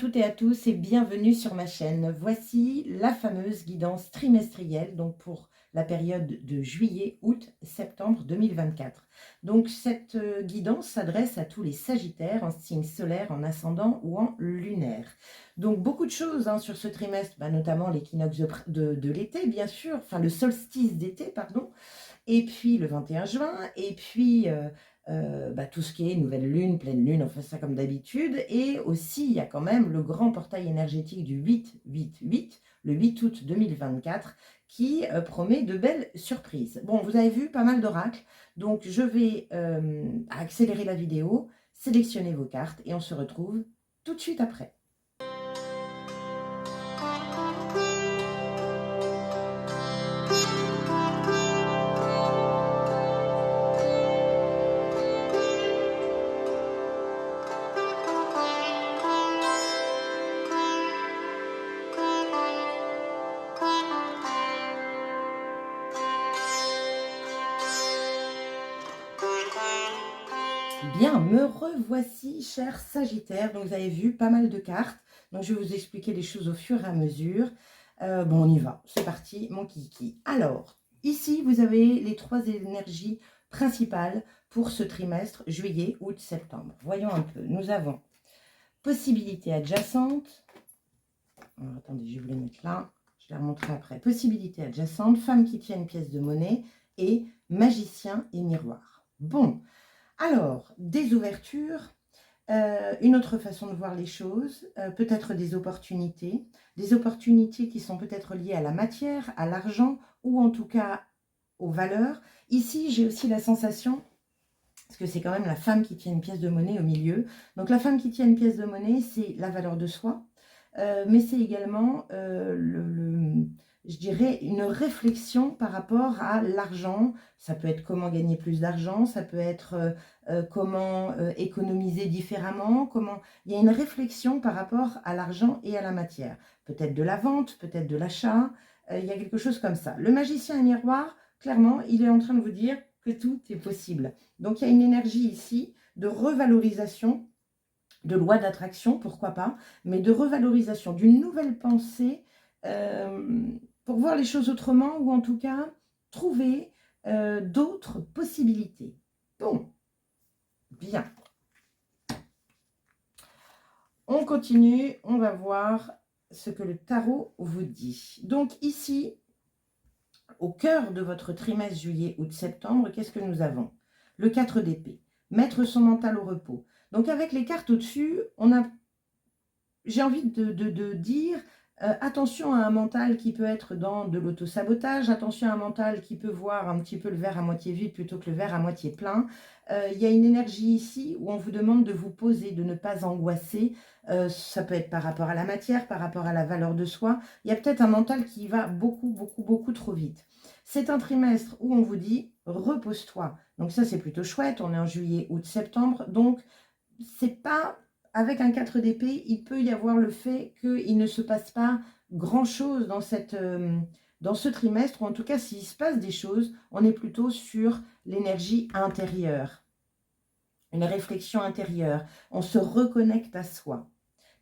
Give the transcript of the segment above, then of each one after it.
toutes et à tous et bienvenue sur ma chaîne. Voici la fameuse guidance trimestrielle donc pour la période de juillet, août, septembre 2024. Donc cette guidance s'adresse à tous les sagittaires en signe solaire, en ascendant ou en lunaire. Donc beaucoup de choses sur ce trimestre, notamment l'équinoxe de l'été bien sûr, enfin le solstice d'été pardon, et puis le 21 juin, et puis tout ce qui est nouvelle lune, pleine lune, on fait ça comme d'habitude. Et aussi, il y a quand même le grand portail énergétique du 8-8-8, le 8 août 2024, qui promet de belles surprises. Bon, vous avez vu pas mal d'oracles, donc je vais accélérer la vidéo, sélectionner vos cartes, et on se retrouve tout de suite après. Bien, me revoici, cher Sagittaire. Donc, vous avez vu pas mal de cartes. Donc, je vais vous expliquer les choses au fur et à mesure. Bon, on y va. C'est parti, mon kiki. Alors, ici, vous avez les trois énergies principales pour ce trimestre, juillet, août, septembre. Voyons un peu. Nous avons possibilité adjacente. Alors, attendez, je vais vous les mettre là. Je vais les remontrer après. Possibilité adjacente, femme qui tient une pièce de monnaie et magicien et miroir. Bon. Alors, des ouvertures, une autre façon de voir les choses, peut-être des opportunités qui sont peut-être liées à la matière, à l'argent ou en tout cas aux valeurs. Ici, j'ai aussi la sensation, parce que c'est quand même la femme qui tient une pièce de monnaie au milieu. Donc la femme qui tient une pièce de monnaie, c'est la valeur de soi, mais c'est également je dirais, une réflexion par rapport à l'argent. Ça peut être comment gagner plus d'argent, ça peut être comment économiser différemment, il y a une réflexion par rapport à l'argent et à la matière. Peut-être de la vente, peut-être de l'achat, il y a quelque chose comme ça. Le magicien et miroir, clairement, il est en train de vous dire que tout est possible. Donc, il y a une énergie ici de revalorisation, de loi d'attraction, pourquoi pas, mais de revalorisation, d'une nouvelle pensée pour voir les choses autrement ou en tout cas trouver d'autres possibilités. Bon, bien. On continue, on va voir ce que le tarot vous dit. Donc ici, au cœur de votre trimestre juillet, août, septembre, qu'est-ce que nous avons? Le 4 d'épée, mettre son mental au repos. Donc avec les cartes au-dessus, j'ai envie de dire attention à un mental qui peut être dans de l'auto-sabotage, attention à un mental qui peut voir un petit peu le verre à moitié vide plutôt que le verre à moitié plein. Il y a une énergie ici où on vous demande de vous poser, de ne pas angoisser. Ça peut être par rapport à la matière, par rapport à la valeur de soi. Il y a peut-être un mental qui va beaucoup trop vite. C'est un trimestre où on vous dit repose-toi. Donc ça, c'est plutôt chouette. On est en juillet, août, septembre. Donc, c'est pas... Avec un 4 d'épée, il peut y avoir le fait qu'il ne se passe pas grand-chose dans ce trimestre, ou en tout cas, s'il se passe des choses, on est plutôt sur l'énergie intérieure, une réflexion intérieure. On se reconnecte à soi.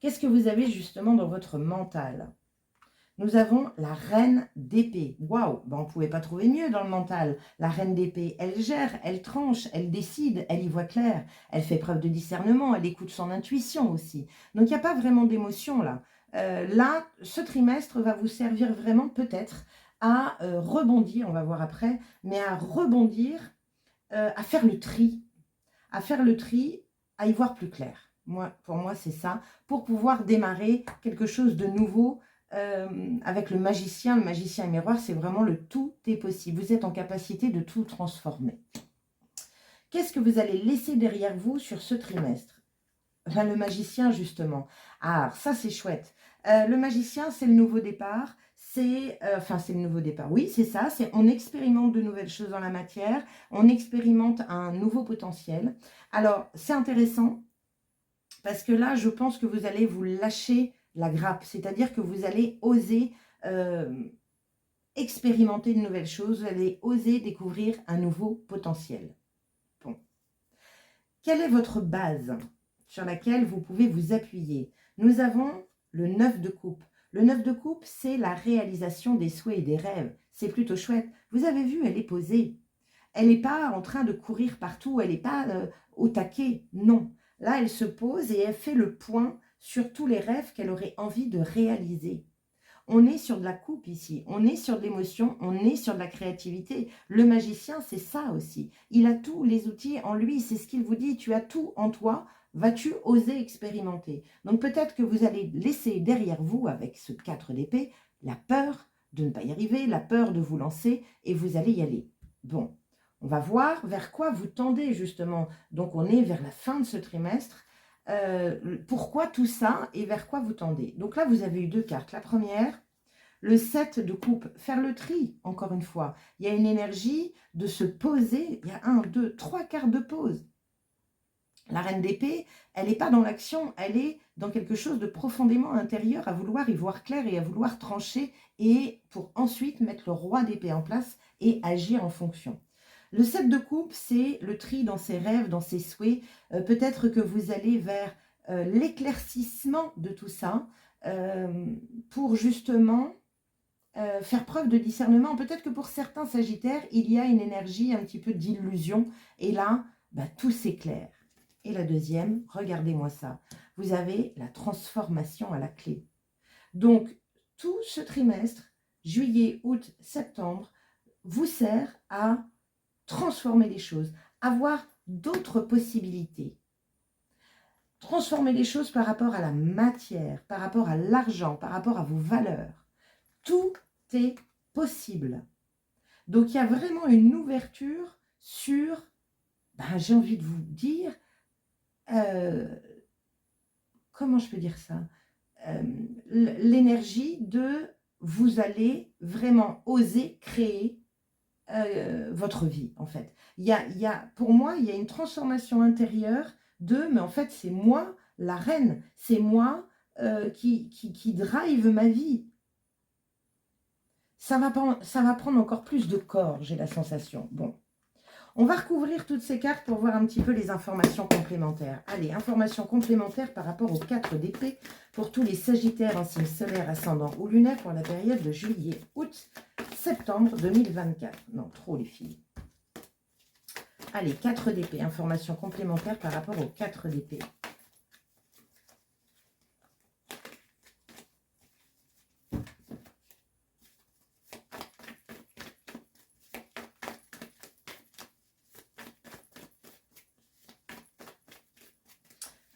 Qu'est-ce que vous avez justement dans votre mental? Nous avons la reine d'épée. Waouh, on ne pouvait pas trouver mieux dans le mental. La reine d'épée, elle gère, elle tranche, elle décide, elle y voit clair. Elle fait preuve de discernement, elle écoute son intuition aussi. Donc, il n'y a pas vraiment d'émotion là. Là, ce trimestre va vous servir vraiment peut-être à rebondir, on va voir après, mais à rebondir, à faire le tri. À faire le tri, à y voir plus clair. Pour moi, c'est ça. Pour pouvoir démarrer quelque chose de nouveau, avec le magicien et miroir, c'est vraiment le tout est possible. Vous êtes en capacité de tout transformer. Qu'est-ce que vous allez laisser derrière vous sur ce trimestre? Le magicien, justement. Ah, ça, c'est chouette. Le magicien, c'est le nouveau départ. C'est le nouveau départ. Oui, c'est ça. On expérimente de nouvelles choses dans la matière. On expérimente un nouveau potentiel. Alors, c'est intéressant parce que là, je pense que vous allez vous lâcher la grappe, c'est-à-dire que vous allez oser expérimenter de nouvelles choses, vous allez oser découvrir un nouveau potentiel. Bon. Quelle est votre base sur laquelle vous pouvez vous appuyer? Nous avons le 9 de coupe. Le 9 de coupe, c'est la réalisation des souhaits et des rêves. C'est plutôt chouette. Vous avez vu, elle est posée. Elle n'est pas en train de courir partout, elle n'est pas au taquet, non. Là, elle se pose et elle fait le point sur tous les rêves qu'elle aurait envie de réaliser. On est sur de la coupe ici, on est sur de l'émotion, on est sur de la créativité. Le magicien, c'est ça aussi. Il a tous les outils en lui, c'est ce qu'il vous dit, tu as tout en toi, vas-tu oser expérimenter? Donc peut-être que vous allez laisser derrière vous, avec ce 4 d'épée, la peur de ne pas y arriver, la peur de vous lancer, et vous allez y aller. Bon, on va voir vers quoi vous tendez justement. Donc on est vers la fin de ce trimestre. Pourquoi tout ça et vers quoi vous tendez? Donc là, vous avez eu deux cartes. La première, le 7 de coupe, faire le tri, encore une fois. Il y a une énergie de se poser. Il y a 1, 2, 3 cartes de pause. La reine d'épée, elle n'est pas dans l'action, elle est dans quelque chose de profondément intérieur, à vouloir y voir clair et à vouloir trancher, et pour ensuite mettre le roi d'épée en place et agir en fonction. Le 7 de coupe, c'est le tri dans ses rêves, dans ses souhaits. Peut-être que vous allez vers l'éclaircissement de tout ça pour justement faire preuve de discernement. Peut-être que pour certains Sagittaires, il y a une énergie un petit peu d'illusion. Et là, bah, tout s'éclaire. Et la deuxième, regardez-moi ça. Vous avez la transformation à la clé. Donc, tout ce trimestre, juillet, août, septembre, vous sert à transformer les choses, avoir d'autres possibilités. Transformer les choses par rapport à la matière, par rapport à l'argent, par rapport à vos valeurs. Tout est possible. Donc, il y a vraiment une ouverture sur, j'ai envie de vous dire, comment je peux dire ça, l'énergie de vous allez vraiment oser créer votre vie, en fait. Pour moi, il y a une transformation intérieure de, mais en fait, c'est moi, la reine, c'est moi qui drive ma vie. Ça va prendre encore plus de corps, j'ai la sensation. Bon, on va recouvrir toutes ces cartes pour voir un petit peu les informations complémentaires. Allez, informations complémentaires par rapport aux 4 d'épée pour tous les Sagittaires en signe solaire, ascendant ou lunaire pour la période de juillet, août, septembre 2024. Non, trop les filles. Allez, 4 d'épée, informations complémentaires par rapport aux 4 d'épée.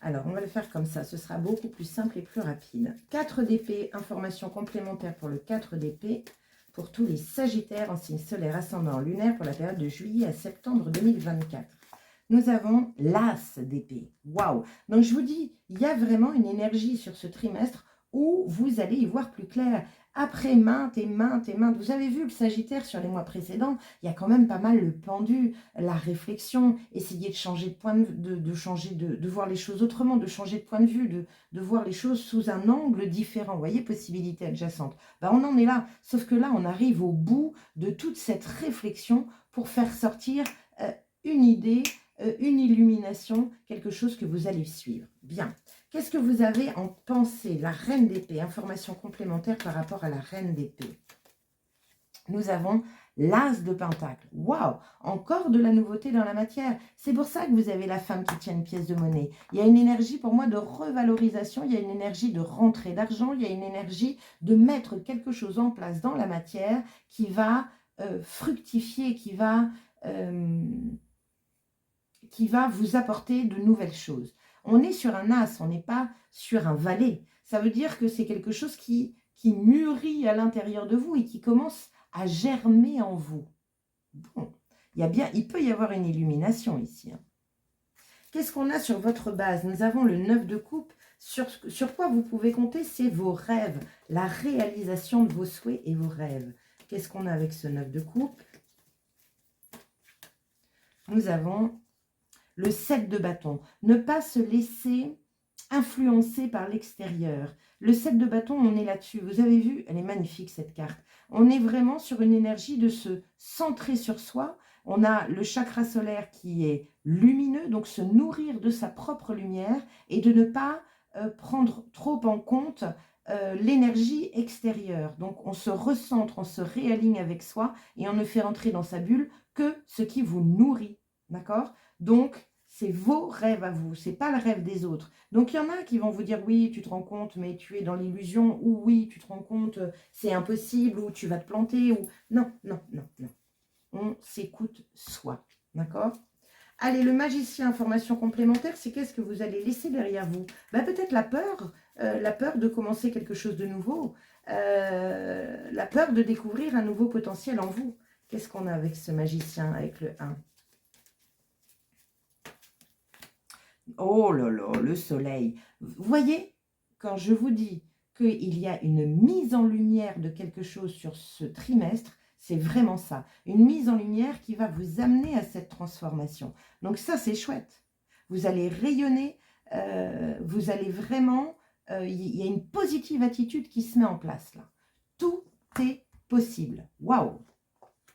Alors, on va le faire comme ça. Ce sera beaucoup plus simple et plus rapide. 4 d'épée, information complémentaire pour le 4 d'épée, pour tous les Sagittaires en signe solaire, ascendant, lunaire, pour la période de juillet à septembre 2024. Nous avons l'As d'épée. Waouh! Donc, je vous dis, il y a vraiment une énergie sur ce trimestre où vous allez y voir plus clair. Après maintes et maintes et maintes, vous avez vu le Sagittaire sur les mois précédents, il y a quand même pas mal le pendu, la réflexion, essayer de changer de point de voir les choses autrement, de changer de point de vue, de voir les choses sous un angle différent. Vous voyez, possibilités adjacentes. On en est là, sauf que là, on arrive au bout de toute cette réflexion pour faire sortir une idée, une illumination, quelque chose que vous allez suivre. Bien. Qu'est-ce que vous avez en pensée? La reine d'épée, information complémentaire par rapport à la reine d'épée. Nous avons l'as de pentacle. Waouh! Encore de la nouveauté dans la matière. C'est pour ça que vous avez la femme qui tient une pièce de monnaie. Il y a une énergie pour moi de revalorisation, il y a une énergie de rentrée d'argent, il y a une énergie de mettre quelque chose en place dans la matière qui va fructifier, qui va vous apporter de nouvelles choses. On est sur un as, on n'est pas sur un valet. Ça veut dire que c'est quelque chose qui mûrit à l'intérieur de vous et qui commence à germer en vous. Bon, il peut y avoir une illumination ici. Qu'est-ce qu'on a sur votre base? Nous avons le 9 de coupe. Sur quoi vous pouvez compter? C'est vos rêves, la réalisation de vos souhaits et vos rêves. Qu'est-ce qu'on a avec ce 9 de coupe? Nous avons le 7 de bâton. Ne pas se laisser influencer par l'extérieur. Le 7 de bâton, on est là-dessus. Vous avez vu, elle est magnifique cette carte. On est vraiment sur une énergie de se centrer sur soi. On a le chakra solaire qui est lumineux, donc se nourrir de sa propre lumière et de ne pas prendre trop en compte l'énergie extérieure. Donc, on se recentre, on se réaligne avec soi et on ne fait entrer dans sa bulle que ce qui vous nourrit. D'accord? Donc, c'est vos rêves à vous, c'est pas le rêve des autres. Donc, il y en a qui vont vous dire, oui, tu te rends compte, mais tu es dans l'illusion, ou oui, tu te rends compte, c'est impossible, ou tu vas te planter, ou... Non, non, non, non. On s'écoute soi. D'accord? Allez, le magicien, information complémentaire, c'est qu'est-ce que vous allez laisser derrière vous? Peut-être la peur de commencer quelque chose de nouveau, la peur de découvrir un nouveau potentiel en vous. Qu'est-ce qu'on a avec ce magicien, avec le 1? Oh là là, le soleil. Vous voyez, quand je vous dis qu'il y a une mise en lumière de quelque chose sur ce trimestre, c'est vraiment ça. Une mise en lumière qui va vous amener à cette transformation. Donc ça, c'est chouette. Vous allez rayonner, vous allez vraiment... Il y a une positive attitude qui se met en place là. Tout est possible. Waouh!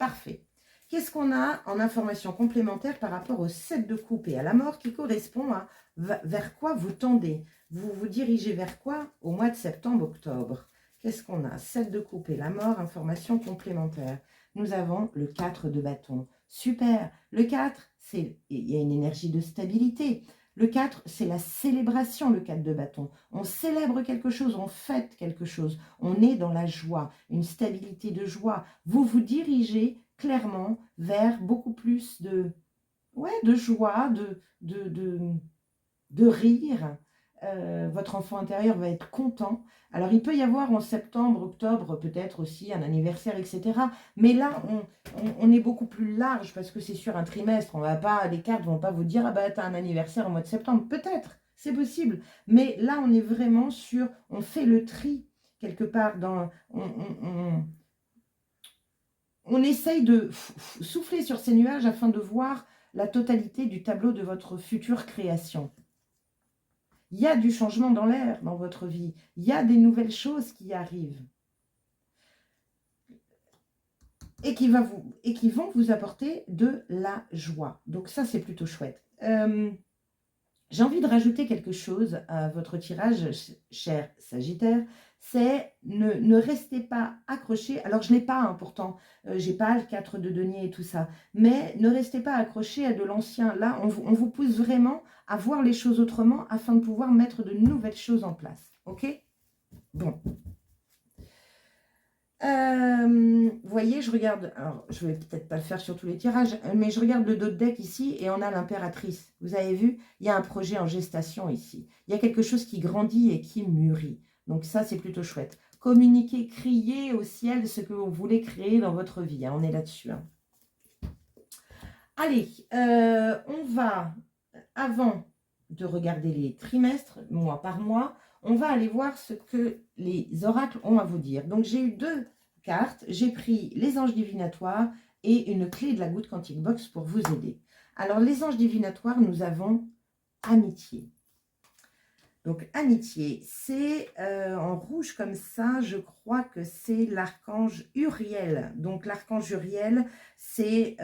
Parfait. Qu'est-ce qu'on a en information complémentaire par rapport au 7 de coupe et à la mort qui correspond à vers quoi vous tendez? Vous vous dirigez vers quoi au mois de septembre-octobre? Qu'est-ce qu'on a? 7 de coupe et la mort, information complémentaire. Nous avons le 4 de bâton. Super. Le 4, il y a une énergie de stabilité. Le 4, c'est la célébration, le 4 de bâton. On célèbre quelque chose, on fête quelque chose. On est dans la joie, une stabilité de joie. Vous vous dirigez clairement vers beaucoup plus de joie, de rire. Votre enfant intérieur va être content. Alors, il peut y avoir en septembre, octobre, peut-être aussi un anniversaire, etc. Mais là, on est beaucoup plus large parce que c'est sur un trimestre. On va pas, les cartes ne vont pas vous dire « Ah bah, tu as un anniversaire au mois de septembre ». Peut-être, c'est possible. Mais là, on est vraiment sur... On fait le tri quelque part dans... On essaye de souffler sur ces nuages afin de voir la totalité du tableau de votre future création. Il y a du changement dans l'air dans votre vie. Il y a des nouvelles choses qui arrivent. Et qui vont vous apporter de la joie. Donc ça, c'est plutôt chouette. J'ai envie de rajouter quelque chose à votre tirage, cher Sagittaire. C'est ne restez pas accroché. Alors, je ne l'ai pas, hein, pourtant. Je n'ai pas le 4 de denier et tout ça. Mais ne restez pas accroché à de l'ancien. Là, on vous pousse vraiment à voir les choses autrement afin de pouvoir mettre de nouvelles choses en place. OK? Bon. Vous voyez, je regarde, alors je vais peut-être pas le faire sur tous les tirages, mais je regarde le dos de deck ici et on a l'impératrice. Vous avez vu, il y a un projet en gestation ici. Il y a quelque chose qui grandit et qui mûrit. Donc ça, c'est plutôt chouette. Communiquez, criez au ciel ce que vous voulez créer dans votre vie. Hein, on est là-dessus. Hein. Allez, on va, avant de regarder les trimestres, mois par mois, on va aller voir ce que les oracles ont à vous dire. Donc, j'ai eu 2 cartes. J'ai pris les anges divinatoires et une clé de la goutte Quantique Box pour vous aider. Alors, les anges divinatoires, nous avons amitié. Donc, amitié, c'est en rouge comme ça, je crois que c'est l'archange Uriel. Donc, l'archange Uriel, c'est...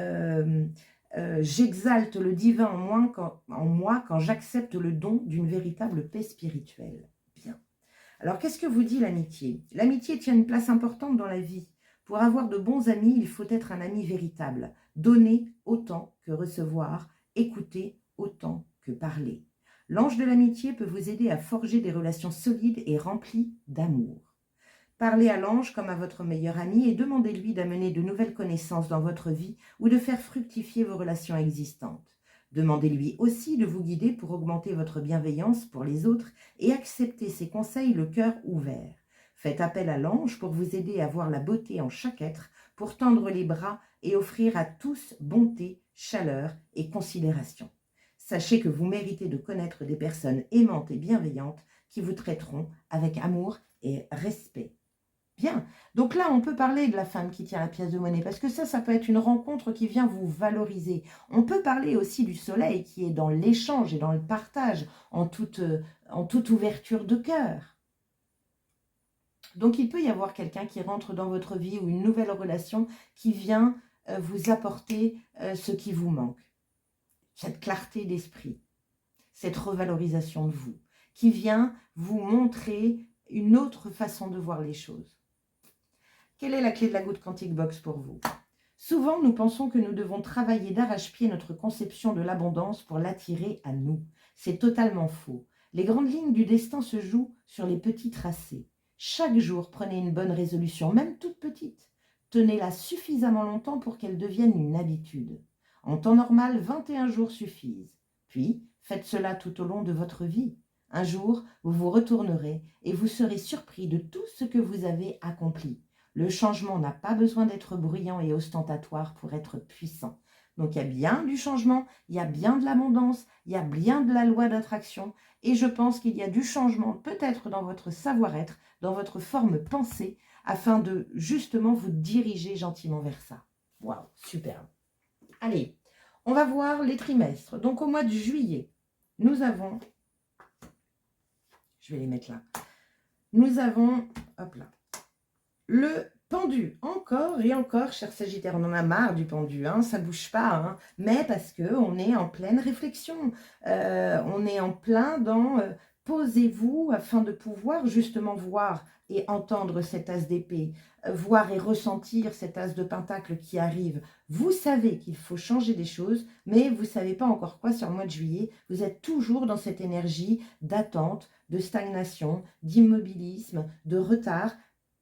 j'exalte le divin en moi quand j'accepte le don d'une véritable paix spirituelle. Bien. Alors, qu'est-ce que vous dit l'amitié? L'amitié tient une place importante dans la vie. Pour avoir de bons amis, il faut être un ami véritable. Donner autant que recevoir, écouter autant que parler. L'ange de l'amitié peut vous aider à forger des relations solides et remplies d'amour. Parlez à l'ange comme à votre meilleur ami et demandez-lui d'amener de nouvelles connaissances dans votre vie ou de faire fructifier vos relations existantes. Demandez-lui aussi de vous guider pour augmenter votre bienveillance pour les autres et accepter ses conseils le cœur ouvert. Faites appel à l'ange pour vous aider à voir la beauté en chaque être, pour tendre les bras et offrir à tous bonté, chaleur et considération. Sachez que vous méritez de connaître des personnes aimantes et bienveillantes qui vous traiteront avec amour et respect. Bien, donc là, on peut parler de la femme qui tient la pièce de monnaie, parce que ça peut être une rencontre qui vient vous valoriser. On peut parler aussi du soleil qui est dans l'échange et dans le partage, en toute ouverture de cœur. Donc, il peut y avoir quelqu'un qui rentre dans votre vie ou une nouvelle relation qui vient vous apporter ce qui vous manque. Cette clarté d'esprit, cette revalorisation de vous, qui vient vous montrer une autre façon de voir les choses. Quelle est la clé de la goutte Quantique Box pour vous? Souvent, nous pensons que nous devons travailler d'arrache-pied notre conception de l'abondance pour l'attirer à nous. C'est totalement faux. Les grandes lignes du destin se jouent sur les petits tracés. Chaque jour, prenez une bonne résolution, même toute petite. Tenez-la suffisamment longtemps pour qu'elle devienne une habitude. En temps normal, 21 jours suffisent. Puis, faites cela tout au long de votre vie. Un jour, vous vous retournerez et vous serez surpris de tout ce que vous avez accompli. Le changement n'a pas besoin d'être bruyant et ostentatoire pour être puissant. Donc, il y a bien du changement, il y a bien de l'abondance, il y a bien de la loi d'attraction. Et je pense qu'il y a du changement peut-être dans votre savoir-être, dans votre forme pensée, afin de justement vous diriger gentiment vers ça. Waouh, superbe. Allez, on va voir les trimestres. Donc, au mois de juillet, nous avons... Je vais les mettre là. Nous avons... Hop là. Le pendu, encore et encore, cher Sagittaire, on en a marre du pendu, hein, ça ne bouge pas, hein, mais parce qu'on est en pleine réflexion, on est en plein dans posez-vous afin de pouvoir justement voir et entendre cet as d'épée, voir et ressentir cet as de pentacle qui arrive. Vous savez qu'il faut changer des choses, mais vous ne savez pas encore quoi sur le mois de juillet, vous êtes toujours dans cette énergie d'attente, de stagnation, d'immobilisme, de retard.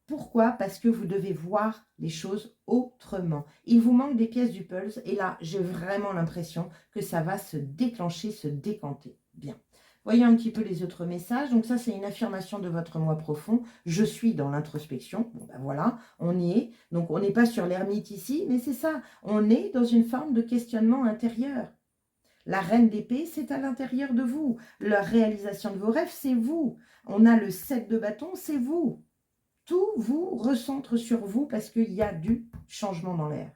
Pourquoi? Parce que vous devez voir les choses autrement. Il vous manque des pièces du puzzle et là, j'ai vraiment l'impression que ça va se déclencher, se décanter. Bien. Voyons un petit peu les autres messages. Donc ça, c'est une affirmation de votre moi profond. Je suis dans l'introspection. Bon, ben voilà, on y est. Donc, on n'est pas sur l'ermite ici, mais c'est ça. On est dans une forme de questionnement intérieur. La reine d'épée, c'est à l'intérieur de vous. La réalisation de vos rêves, c'est vous. On a le 7 de bâton, c'est vous. Tout vous recentre sur vous parce qu'il y a du changement dans l'air.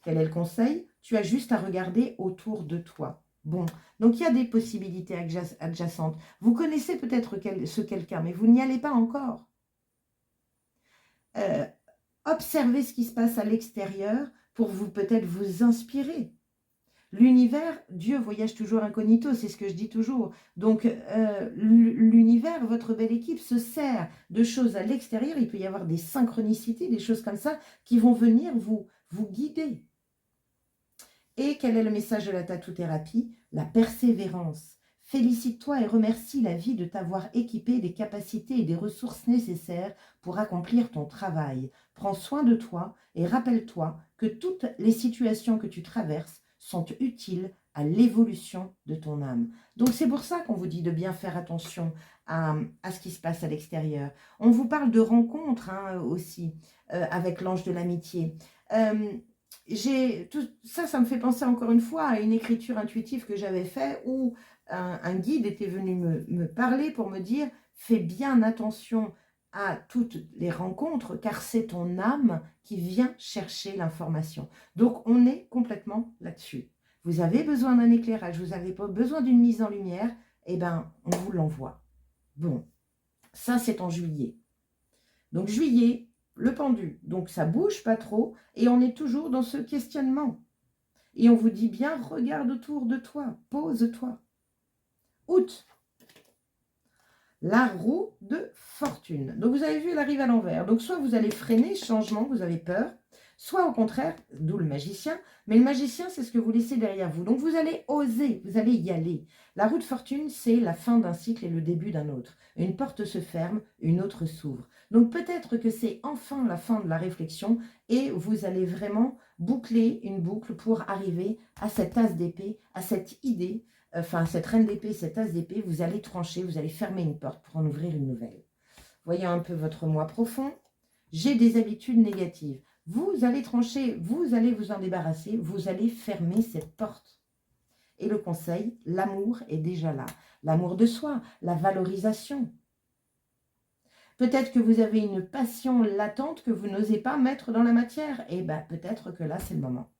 Quel est le conseil? Tu as juste à regarder autour de toi. Bon, donc il y a des possibilités adjacentes. Vous connaissez peut-être ce quelqu'un, mais vous n'y allez pas encore. Observez ce qui se passe à l'extérieur pour vous peut-être vous inspirer. L'univers, Dieu voyage toujours incognito, c'est ce que je dis toujours. Donc, l'univers, votre belle équipe, se sert de choses à l'extérieur. Il peut y avoir des synchronicités, des choses comme ça, qui vont venir vous guider. Et quel est le message de la tattoo-thérapie? La persévérance. Félicite-toi et remercie la vie de t'avoir équipé des capacités et des ressources nécessaires pour accomplir ton travail. Prends soin de toi et rappelle-toi que toutes les situations que tu traverses sont utiles à l'évolution de ton âme. Donc c'est pour ça qu'on vous dit de bien faire attention à ce qui se passe à l'extérieur. On vous parle de rencontres aussi avec l'ange de l'amitié. Tout ça, ça me fait penser encore une fois à une écriture intuitive que j'avais faite où un guide était venu me parler pour me dire « Fais bien attention à toutes les rencontres car c'est ton âme qui vient chercher l'information. » Donc, on est complètement là-dessus. Vous avez besoin d'un éclairage, vous avez pas besoin d'une mise en lumière, eh bien, on vous l'envoie. Bon, ça, c'est en juillet. Donc, juillet, le pendu. Donc, ça bouge pas trop et on est toujours dans ce questionnement. Et on vous dit bien, regarde autour de toi, pose-toi. Août, la roue de fortune. Donc, vous avez vu, elle arrive à l'envers. Donc, soit vous allez freiner ce changement, vous avez peur, soit au contraire, d'où le magicien. Mais le magicien, c'est ce que vous laissez derrière vous. Donc, vous allez oser, vous allez y aller. La roue de fortune, c'est la fin d'un cycle et le début d'un autre. Une porte se ferme, une autre s'ouvre. Donc, peut-être que c'est enfin la fin de la réflexion et vous allez vraiment boucler une boucle pour arriver à cet as d'épée, à cette idée, enfin, cette reine d'épée, cet as d'épée, vous allez trancher, vous allez fermer une porte pour en ouvrir une nouvelle. Voyez un peu votre moi profond. J'ai des habitudes négatives. Vous allez trancher, vous allez vous en débarrasser, vous allez fermer cette porte. Et le conseil, l'amour est déjà là. L'amour de soi, la valorisation. Peut-être que vous avez une passion latente que vous n'osez pas mettre dans la matière. Et bien, peut-être que là, c'est le moment.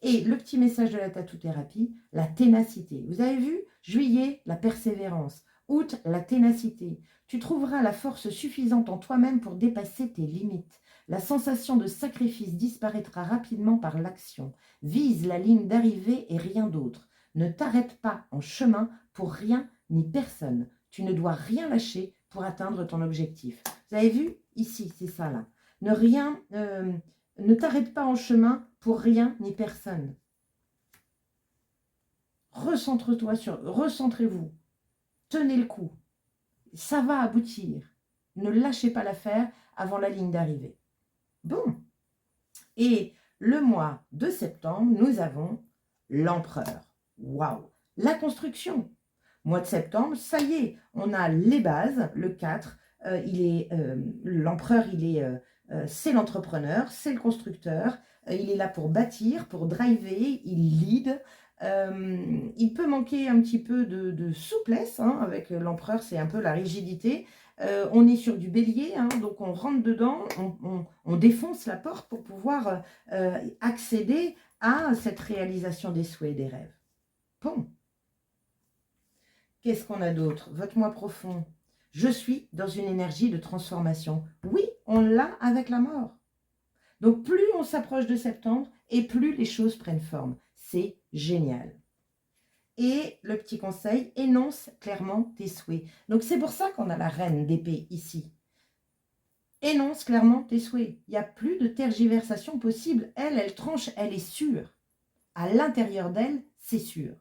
Et le petit message de la tattoo-thérapie, la ténacité. Vous avez vu, juillet, la persévérance. Août, la ténacité. Tu trouveras la force suffisante en toi-même pour dépasser tes limites. La sensation de sacrifice disparaîtra rapidement par l'action. Vise la ligne d'arrivée et rien d'autre. Ne t'arrête pas en chemin pour rien ni personne. Tu ne dois rien lâcher pour atteindre ton objectif. Vous avez vu? Ici, c'est ça là. Ne t'arrête pas en chemin pour rien ni personne. Recentrez-vous. Tenez le coup. Ça va aboutir. Ne lâchez pas l'affaire avant la ligne d'arrivée. Bon. Et le mois de septembre, nous avons l'empereur. Waouh! La construction. Mois de septembre, ça y est, on a les bases, le 4. L'empereur, c'est l'entrepreneur, c'est le constructeur. Il est là pour bâtir, pour driver, il lead. Il peut manquer un petit peu de souplesse, hein, avec l'empereur, c'est un peu la rigidité. On est sur du bélier, hein, donc on rentre dedans, on défonce la porte pour pouvoir accéder à cette réalisation des souhaits et des rêves. Bon. Qu'est-ce qu'on a d'autre? Votre moi profond. Je suis dans une énergie de transformation. Oui, on l'a avec la mort. Donc plus on s'approche de septembre et plus les choses prennent forme. C'est génial. Et le petit conseil, énonce clairement tes souhaits. Donc c'est pour ça qu'on a la reine d'épée ici. Énonce clairement tes souhaits. Il n'y a plus de tergiversation possible. Elle tranche, elle est sûre. À l'intérieur d'elle, c'est sûr.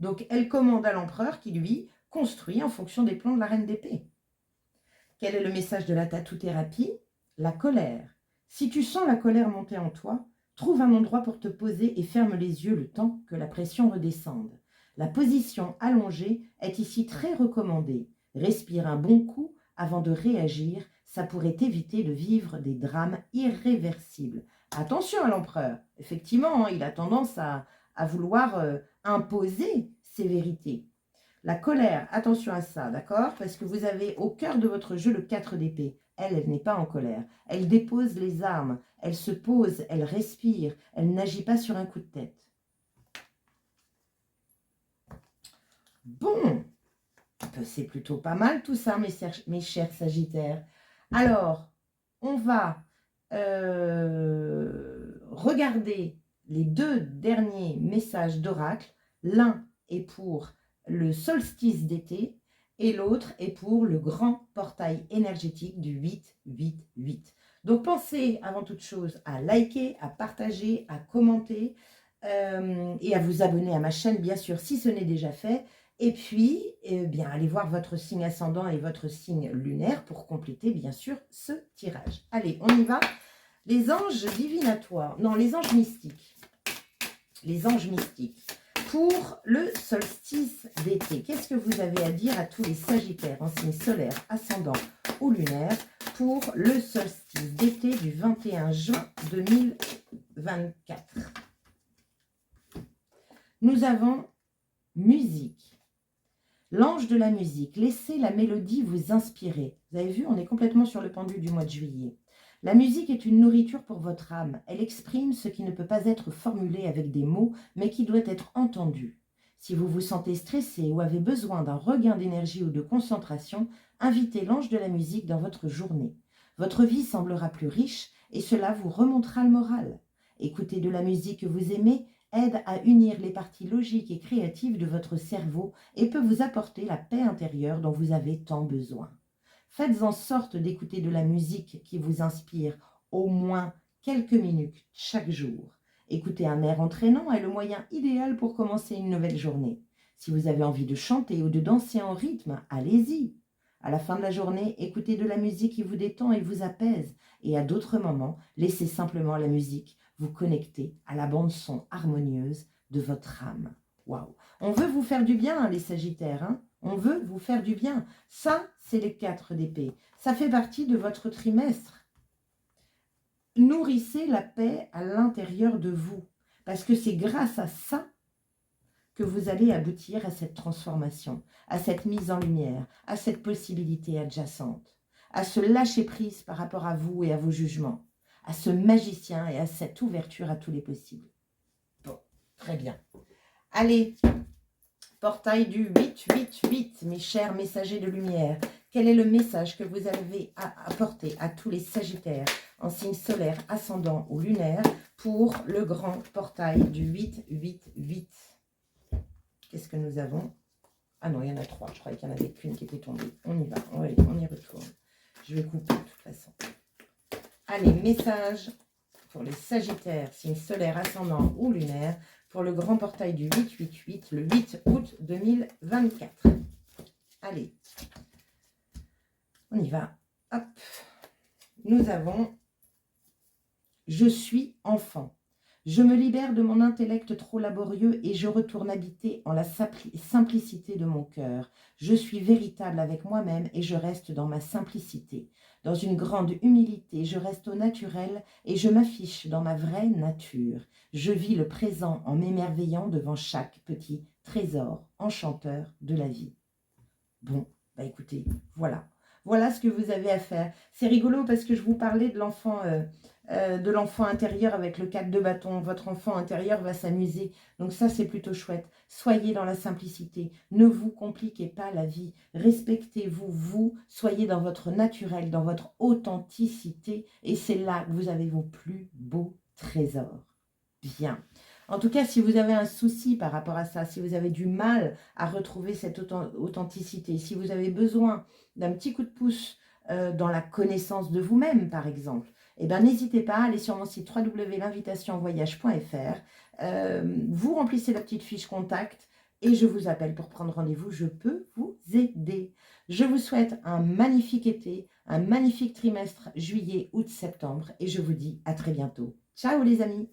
Donc elle commande à l'empereur qui, lui, construit en fonction des plans de la reine d'épée. Quel est le message de la tatou-thérapie? La colère. Si tu sens la colère monter en toi, trouve un endroit pour te poser et ferme les yeux le temps que la pression redescende. La position allongée est ici très recommandée. Respire un bon coup avant de réagir, ça pourrait éviter de vivre des drames irréversibles. Attention à l'empereur, effectivement, hein, il a tendance à vouloir imposer ses vérités. La colère, attention à ça, d'accord? Parce que vous avez au cœur de votre jeu le 4 d'épée. Elle n'est pas en colère. Elle dépose les armes, elle se pose, elle respire, elle n'agit pas sur un coup de tête. Bon, c'est plutôt pas mal tout ça, mes chers Sagittaires. Alors, on va regarder les deux derniers messages d'oracle. L'un est pour le solstice d'été et l'autre est pour le grand portail énergétique du 8-8-8. Donc pensez avant toute chose à liker, à partager, à commenter et à vous abonner à ma chaîne, bien sûr, si ce n'est déjà fait. Et puis, bien, allez voir votre signe ascendant et votre signe lunaire pour compléter, bien sûr, ce tirage. Allez, on y va. Les anges divinatoires, non, les anges mystiques. Les anges mystiques. Pour le solstice d'été, qu'est-ce que vous avez à dire à tous les Sagittaires en signe solaire, ascendant ou lunaire pour le solstice d'été du 21 juin 2024? Nous avons musique. L'ange de la musique, laissez la mélodie vous inspirer. Vous avez vu, on est complètement sur le pendule du mois de juillet. La musique est une nourriture pour votre âme. Elle exprime ce qui ne peut pas être formulé avec des mots, mais qui doit être entendu. Si vous vous sentez stressé ou avez besoin d'un regain d'énergie ou de concentration, invitez l'ange de la musique dans votre journée. Votre vie semblera plus riche et cela vous remontera le moral. Écoutez de la musique que vous aimez aide à unir les parties logiques et créatives de votre cerveau et peut vous apporter la paix intérieure dont vous avez tant besoin. Faites en sorte d'écouter de la musique qui vous inspire au moins quelques minutes chaque jour. Écouter un air entraînant est le moyen idéal pour commencer une nouvelle journée. Si vous avez envie de chanter ou de danser en rythme, allez-y. À la fin de la journée, écoutez de la musique qui vous détend et vous apaise. Et à d'autres moments, laissez simplement la musique vous connecter à la bande-son harmonieuse de votre âme. Waouh! On veut vous faire du bien, les Sagittaires, hein? On veut vous faire du bien. Ça, c'est les 4 d'épée. Ça fait partie de votre trimestre. Nourrissez la paix à l'intérieur de vous. Parce que c'est grâce à ça que vous allez aboutir à cette transformation, à cette mise en lumière, à cette possibilité adjacente, à ce lâcher-prise par rapport à vous et à vos jugements, à ce magicien et à cette ouverture à tous les possibles. Bon, très bien. Allez, portail du 8-8-8, mes chers messagers de lumière. Quel est le message que vous avez à apporter à tous les Sagittaires en signe solaire, ascendant ou lunaire pour le grand portail du 8-8-8? Qu'est-ce que nous avons? Ah non, il y en a 3. Je croyais qu'il y en avait qu'une qui était tombée. On y va, on y retourne. Je vais couper de toute façon. Allez, message pour les Sagittaires, signe solaire, ascendant ou lunaire, pour le grand portail du 888, le 8 août 2024. Allez, on y va. Hop. Nous avons « Je suis enfant ». Je me libère de mon intellect trop laborieux et je retourne habiter en la simplicité de mon cœur. Je suis véritable avec moi-même et je reste dans ma simplicité. Dans une grande humilité, je reste au naturel et je m'affiche dans ma vraie nature. Je vis le présent en m'émerveillant devant chaque petit trésor enchanteur de la vie. Bon, bah écoutez, voilà. Voilà ce que vous avez à faire. C'est rigolo parce que je vous parlais de l'enfant intérieur avec le 4 de bâton. Votre enfant intérieur va s'amuser. Donc ça, c'est plutôt chouette. Soyez dans la simplicité. Ne vous compliquez pas la vie. Respectez-vous, vous. Soyez dans votre naturel, dans votre authenticité. Et c'est là que vous avez vos plus beaux trésors. Bien. En tout cas, si vous avez un souci par rapport à ça, si vous avez du mal à retrouver cette authenticité, si vous avez besoin d'un petit coup de pouce dans la connaissance de vous-même, par exemple, eh bien, n'hésitez pas à aller sur mon site www.invitationvoyage.fr. Vous remplissez la petite fiche contact et je vous appelle pour prendre rendez-vous. Je peux vous aider. Je vous souhaite un magnifique été, un magnifique trimestre juillet, août, septembre et je vous dis à très bientôt. Ciao les amis!